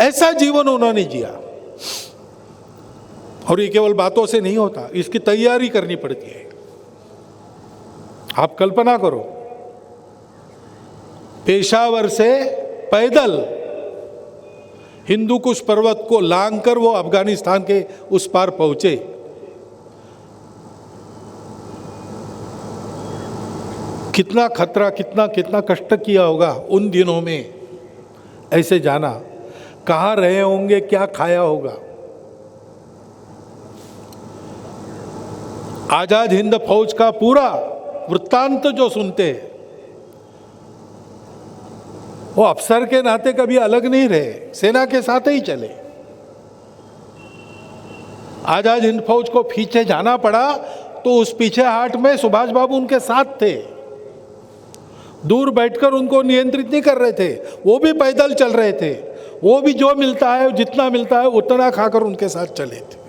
ऐसा जीवन उन्होंने जिया। और ये केवल बातों से नहीं होता, इसकी तैयारी करनी पड़ती है। आप कल्पना करो, पेशावर से पैदल हिंदू कुश पर्वत को लांघकर वो अफगानिस्तान के उस पार पहुंचे। कितना खतरा, कितना कितना कष्ट किया होगा उन दिनों में, ऐसे जाना, कहाँ रहे होंगे, क्या खाया होगा। आजाद हिंद फौज का पूरा वृत्तांत जो सुनते हैं, वो अफसर के नाते कभी अलग नहीं रहे, सेना के साथ ही चले। आजाद हिंद फौज को पीछे जाना पड़ा तो उस पीछे हाट में सुभाष बाबू उनके साथ थे, दूर बैठकर उनको नियंत्रित नहीं कर रहे थे, वो भी पैदल चल रहे थे, वो भी जो मिलता है, जितना मिलता है उतना खाकर उनके साथ चले थे।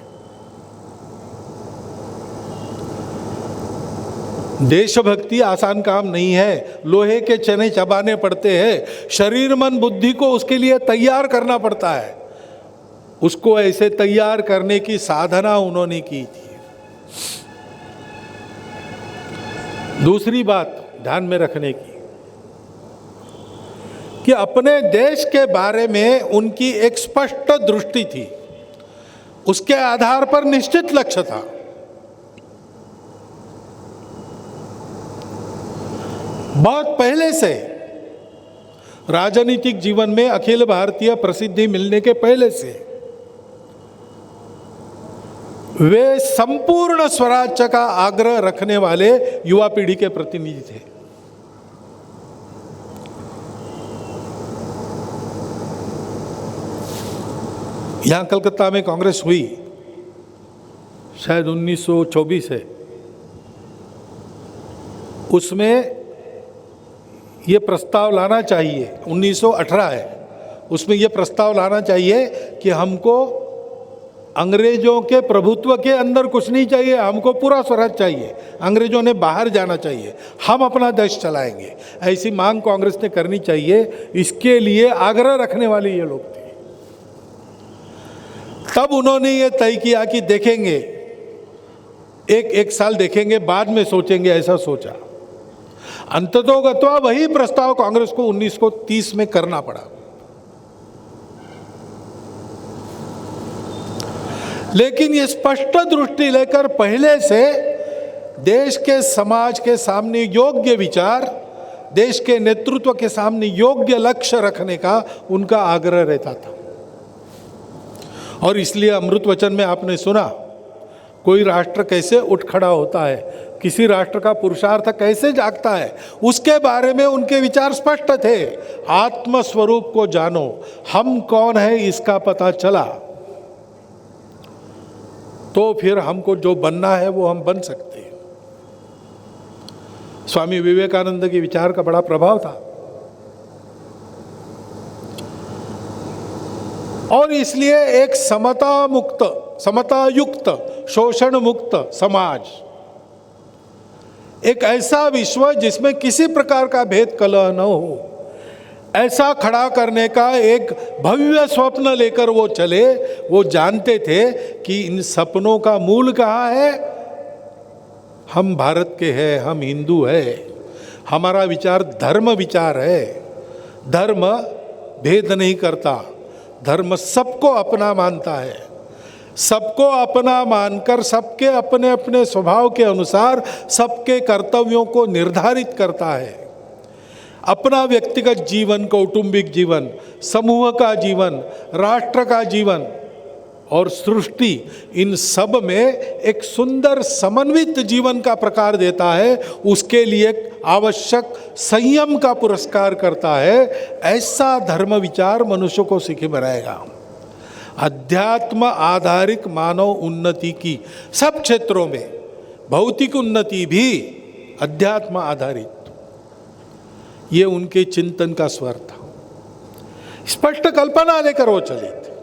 देशभक्ति आसान काम नहीं है, लोहे के चने चबाने पड़ते हैं, शरीर मन बुद्धि को उसके लिए तैयार करना पड़ता है। उसको ऐसे तैयार करने की साधना उन्होंने की थी। दूसरी बात ध्यान में रखने की कि अपने देश के बारे में उनकी एक स्पष्ट दृष्टि थी, उसके आधार पर निश्चित लक्ष्य था। बहुत पहले से राजनीतिक जीवन में अखिल भारतीय प्रसिद्धि मिलने के पहले से वे संपूर्ण स्वराज्य का आग्रह रखने वाले युवा पीढ़ी के प्रतिनिधि थे। यहां कलकत्ता में कांग्रेस हुई, शायद 1924 है, उसमें ये प्रस्ताव लाना चाहिए, 1918 है, उसमें ये प्रस्ताव लाना चाहिए कि हमको अंग्रेजों के प्रभुत्व के अंदर कुछ नहीं चाहिए, हमको पूरा स्वराज चाहिए, अंग्रेजों ने बाहर जाना चाहिए, हम अपना देश चलाएंगे, ऐसी मांग कांग्रेस ने करनी चाहिए। इसके लिए आग्रह रखने वाले ये लोग थे। तब उन्होंने ये तय किया कि देखेंगे, एक साल देखेंगे, बाद में सोचेंगे, ऐसा सोचा। अंततोगत्वा वही प्रस्ताव कांग्रेस को 1930 में करना पड़ा। लेकिन ये स्पष्ट दृष्टि लेकर पहले से देश के समाज के सामने योग्य विचार, देश के नेतृत्व के सामने योग्य लक्ष्य रखने का उनका आग्रह रहता था। और इसलिए अमृत वचन में आपने सुना, कोई राष्ट्र कैसे उठ खड़ा होता है, किसी राष्ट्र का पुरुषार्थ कैसे जागता है, उसके बारे में उनके विचार स्पष्ट थे। आत्म स्वरूप को जानो, हम कौन है इसका पता चला तो फिर हमको जो बनना है वो हम बन सकते हैं। स्वामी विवेकानंद के विचार का बड़ा प्रभाव था और इसलिए एक समता मुक्त, समता युक्त, शोषण मुक्त समाज, एक ऐसा विश्व जिसमें किसी प्रकार का भेद कलह न हो, ऐसा खड़ा करने का एक भव्य स्वप्न लेकर वो चले। वो जानते थे कि इन सपनों का मूल कहाँ है। हम भारत के हैं, हम हिंदू हैं, हमारा विचार धर्म विचार है। धर्म भेद नहीं करता, धर्म सबको अपना मानता है। सबको अपना मानकर सबके अपने अपने स्वभाव के अनुसार सबके कर्तव्यों को निर्धारित करता है। अपना व्यक्तिगत जीवन, कौटुंबिक जीवन, समूह का जीवन, राष्ट्र का जीवन और सृष्टि, इन सब में एक सुंदर समन्वित जीवन का प्रकार देता है। उसके लिए आवश्यक संयम का पुरस्कार करता है। ऐसा धर्म विचार मनुष्य को सीखे बनाएगा। अध्यात्म आधारित मानव उन्नति की सब क्षेत्रों में, भौतिक उन्नति भी अध्यात्म आधारित, ये उनके चिंतन का स्वर था। स्पष्ट कल्पना लेकर वो चले थे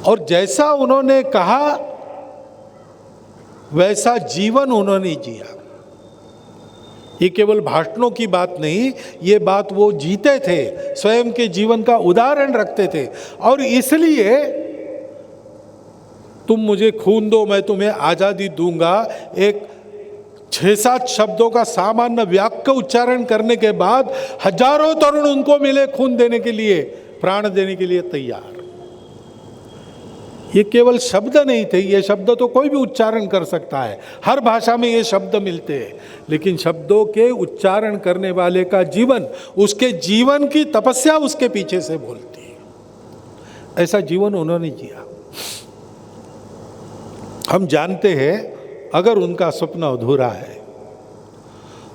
और जैसा उन्होंने कहा वैसा जीवन उन्होंने जिया। ये केवल भाषणों की बात नहीं, ये बात वो जीते थे, स्वयं के जीवन का उदाहरण रखते थे। और इसलिए तुम मुझे खून दो, मैं तुम्हें आज़ादी दूंगा, एक 6-7 शब्दों का सामान्य वाक्य उच्चारण करने के बाद हजारों तरुण उनको मिले खून देने के लिए, प्राण देने के लिए तैयार। ये केवल शब्द नहीं थे, ये शब्द तो कोई भी उच्चारण कर सकता है, हर भाषा में ये शब्द मिलते हैं, लेकिन शब्दों के उच्चारण करने वाले का जीवन, उसके जीवन की तपस्या उसके पीछे से बोलती है। ऐसा जीवन उन्होंने जिया। हम जानते हैं अगर उनका स्वप्न अधूरा है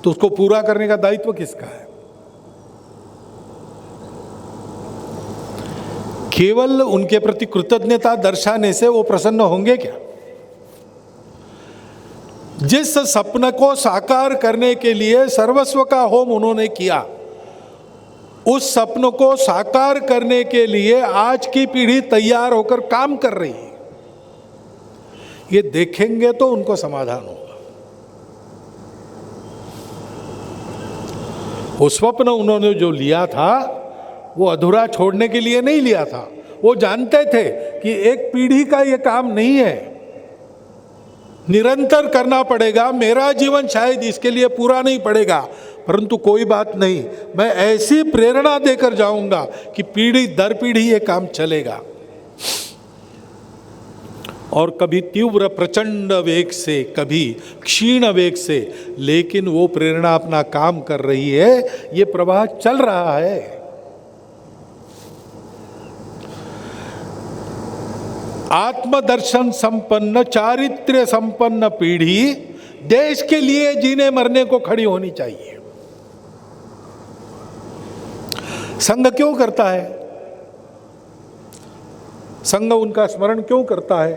तो उसको पूरा करने का दायित्व किसका है? केवल उनके प्रति कृतज्ञता दर्शाने से वो प्रसन्न होंगे क्या? जिस सपने को साकार करने के लिए सर्वस्व का होम उन्होंने किया, उस सपनों को साकार करने के लिए आज की पीढ़ी तैयार होकर काम कर रही है। ये देखेंगे तो उनको समाधान होगा। वो स्वप्न उन्होंने जो लिया था वो अधूरा छोड़ने के लिए नहीं लिया था। वो जानते थे कि एक पीढ़ी का ये काम नहीं है, निरंतर करना पड़ेगा। मेरा जीवन शायद इसके लिए पूरा नहीं पड़ेगा, परंतु कोई बात नहीं, मैं ऐसी प्रेरणा देकर जाऊंगा कि पीढ़ी दर पीढ़ी ये काम चलेगा। और कभी तीव्र प्रचंड वेग से, कभी क्षीण वेग से, लेकिन वो प्रेरणा अपना काम कर रही है, ये प्रवाह चल रहा है। आत्मदर्शन संपन्न, चारित्र्य संपन्न पीढ़ी देश के लिए जीने मरने को खड़ी होनी चाहिए। संघ क्यों करता है? संघ उनका स्मरण क्यों करता है?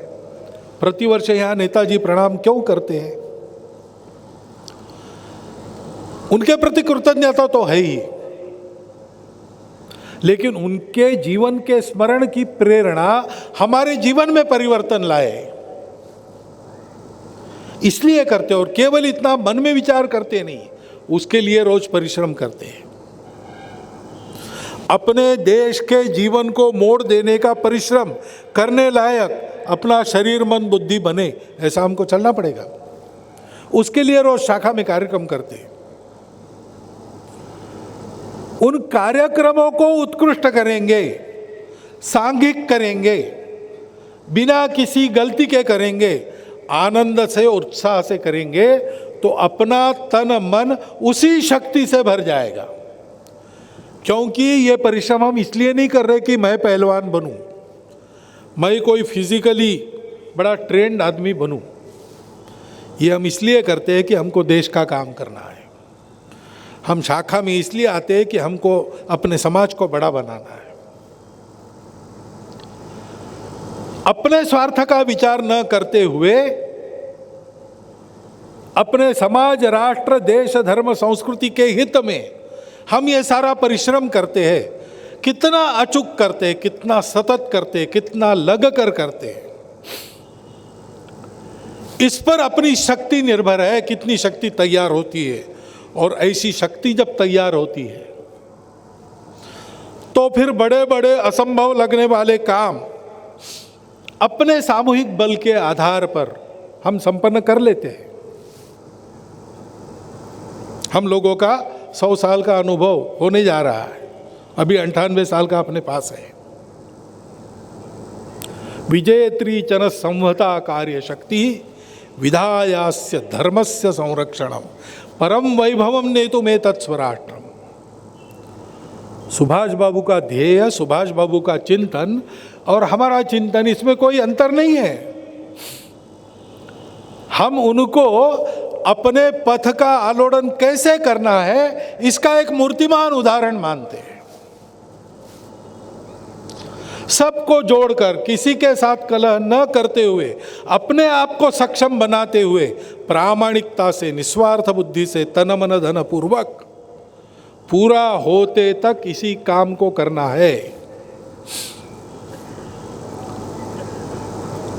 प्रतिवर्ष यहां नेताजी प्रणाम क्यों करते हैं? उनके प्रति कृतज्ञता तो है ही, लेकिन उनके जीवन के स्मरण की प्रेरणा हमारे जीवन में परिवर्तन लाए, इसलिए करते। और केवल इतना मन में विचार करते नहीं, उसके लिए रोज परिश्रम करते हैं। अपने देश के जीवन को मोड़ देने का परिश्रम करने लायक अपना शरीर मन बुद्धि बने, ऐसा हमको चलना पड़ेगा। उसके लिए रोज शाखा में कार्यक्रम करते हैं। उन कार्यक्रमों को उत्कृष्ट करेंगे, सांघिक करेंगे, बिना किसी गलती के करेंगे, आनंद से उत्साह से करेंगे, तो अपना तन मन उसी शक्ति से भर जाएगा। क्योंकि ये परिश्रम हम इसलिए नहीं कर रहे कि मैं पहलवान बनूं, मैं कोई फिजिकली बड़ा ट्रेंड आदमी बनूं। ये हम इसलिए करते हैं कि हमको देश का काम करना है। हम शाखा में इसलिए आते हैं कि हमको अपने समाज को बड़ा बनाना है। अपने स्वार्थ का विचार न करते हुए अपने समाज, राष्ट्र, देश, धर्म, संस्कृति के हित में हम ये सारा परिश्रम करते हैं। कितना अचूक करते हैं, कितना सतत करते हैं, कितना लग कर करते हैं, इस पर अपनी शक्ति निर्भर है, कितनी शक्ति तैयार होती है। और ऐसी शक्ति जब तैयार होती है तो फिर बड़े बड़े असंभव लगने वाले काम अपने सामूहिक बल के आधार पर हम संपन्न कर लेते हैं। हम लोगों का 100 साल का अनुभव होने जा रहा है, अभी 98 साल का अपने पास है। विजयत्री चन संवता कार्य शक्ति विधायास्य धर्मस्य संरक्षणम परम वैभवम नेतु में तत्स्वराष्ट्रम। सुभाष बाबू का ध्येय, सुभाष बाबू का चिंतन और हमारा चिंतन, इसमें कोई अंतर नहीं है। हम उनको अपने पथ का आलोड़न कैसे करना है इसका एक मूर्तिमान उदाहरण मानते हैं। सबको जोड़कर, किसी के साथ कलह न करते हुए, अपने आप को सक्षम बनाते हुए, प्रामाणिकता से, निस्वार्थ बुद्धि से, तन मन धन पूर्वक पूरा होते तक इसी काम को करना है।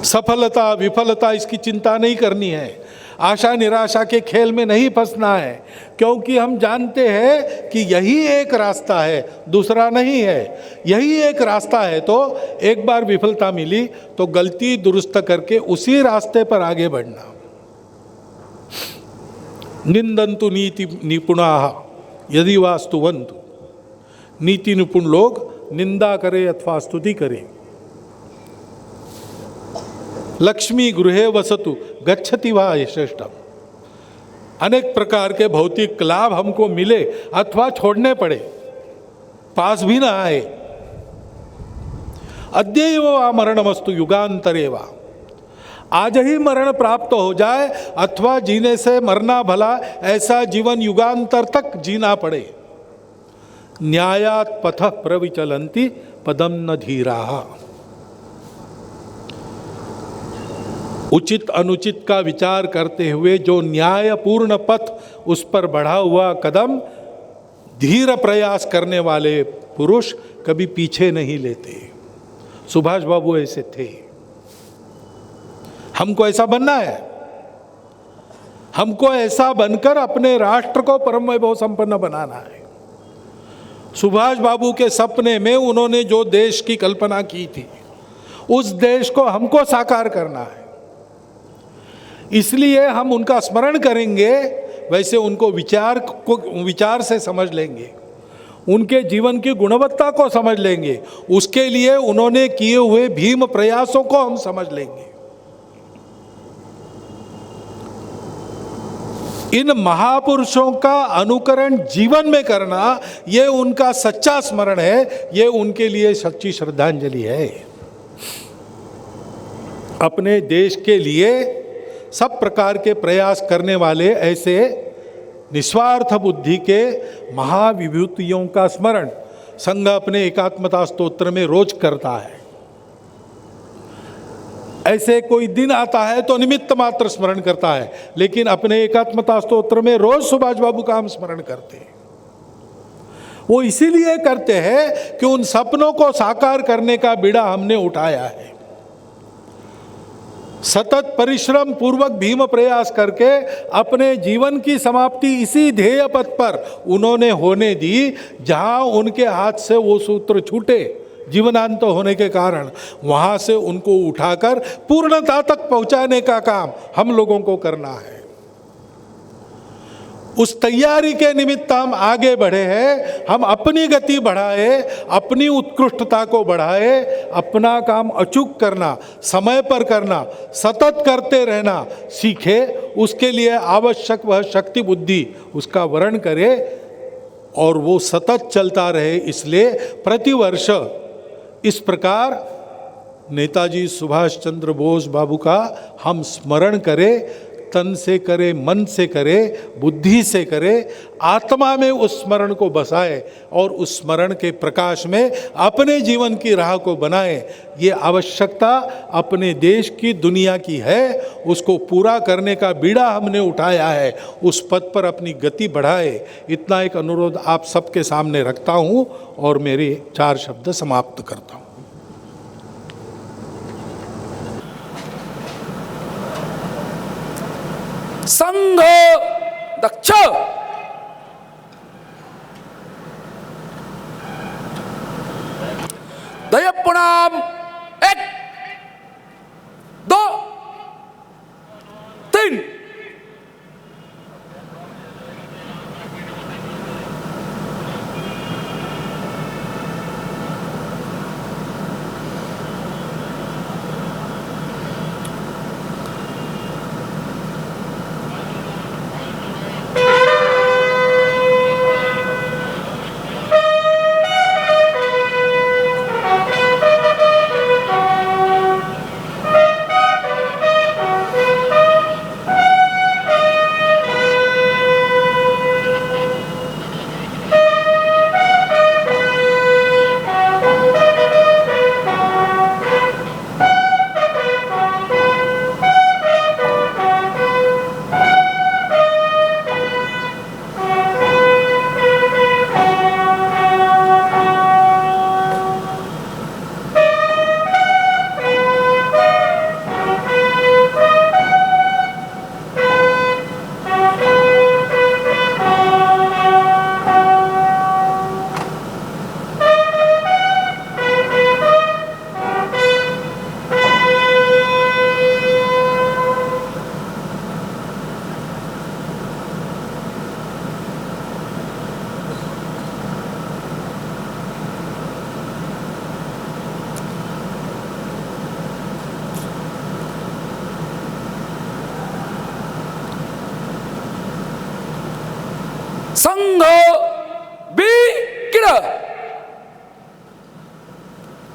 सफलता विफलता इसकी चिंता नहीं करनी है, आशा निराशा के खेल में नहीं फंसना है, क्योंकि हम जानते हैं कि यही एक रास्ता है, दूसरा नहीं है। यही एक रास्ता है, तो एक बार विफलता मिली तो गलती दुरुस्त करके उसी रास्ते पर आगे बढ़ना। निंदन्तु नीति निपुणाः यदि वा स्तुवन्तु। नीति निपुण लोग निंदा करे अथवा स्तुति करें। लक्ष्मी गृहे वसतु गच्छति वा यशेष्टम। अनेक प्रकार के भौतिक लाभ हमको मिले अथवा छोड़ने पड़े, पास भी ना आए। अद्यैव वा मरणमस्तु युगांतरे वा। आज ही मरण प्राप्त हो जाए अथवा जीने से मरना भला, ऐसा जीवन युगांतर तक जीना पड़े। न्यायात् पथः प्रविचलन्ति पदम न धीराः। उचित अनुचित का विचार करते हुए जो न्यायपूर्ण पथ, उस पर बढ़ा हुआ कदम धीर प्रयास करने वाले पुरुष कभी पीछे नहीं लेते। सुभाष बाबू ऐसे थे। हमको ऐसा बनना है। हमको ऐसा बनकर अपने राष्ट्र को परम वैभव संपन्न बनाना है। सुभाष बाबू के सपने में उन्होंने जो देश की कल्पना की थी, उस देश को हमको साकार करना है। इसलिए हम उनका स्मरण करेंगे, वैसे उनको विचार से समझ लेंगे, उनके जीवन की गुणवत्ता को समझ लेंगे, उसके लिए उन्होंने किए हुए भीम प्रयासों को हम समझ लेंगे। इन महापुरुषों का अनुकरण जीवन में करना, ये उनका सच्चा स्मरण है, ये उनके लिए सच्ची श्रद्धांजलि है। अपने देश के लिए सब प्रकार के प्रयास करने वाले ऐसे निस्वार्थ बुद्धि के महाविभूतियों का स्मरण संघ अपने एकात्मता स्तोत्र में रोज करता है। ऐसे कोई दिन आता है तो निमित्त मात्र स्मरण करता है, लेकिन अपने एकात्मता स्तोत्र में रोज सुभाष बाबू का हम स्मरण करते हैं। वो इसीलिए करते हैं कि उन सपनों को साकार करने का बीड़ा हमने उठाया है। सतत परिश्रम पूर्वक भीम प्रयास करके अपने जीवन की समाप्ति इसी ध्येय पथ पर उन्होंने होने दी, जहां उनके हाथ से वो सूत्र छूटे जीवनांत होने के कारण, वहां से उनको उठाकर पूर्णता तक पहुंचाने का काम हम लोगों को करना है। उस तैयारी के निमित्त हम आगे बढ़े हैं। हम अपनी गति बढ़ाए, अपनी उत्कृष्टता को बढ़ाए, अपना काम अचूक करना, समय पर करना, सतत करते रहना सीखे। उसके लिए आवश्यक वह शक्ति बुद्धि उसका वर्ण करे और वो सतत चलता रहे। इसलिए प्रतिवर्ष इस प्रकार नेताजी सुभाष चंद्र बोस बाबू का हम स्मरण करें। तन से करे, मन से करे, बुद्धि से करे, आत्मा में उस स्मरण को बसाए और उस स्मरण के प्रकाश में अपने जीवन की राह को बनाए। ये आवश्यकता अपने देश की, दुनिया की है। उसको पूरा करने का बीड़ा हमने उठाया है। उस पथ पर अपनी गति बढ़ाए। इतना एक अनुरोध आप सबके सामने रखता हूँ और मेरे 4 शब्द समाप्त करता हूँ। संघ दक्ष संघ विकीर्ण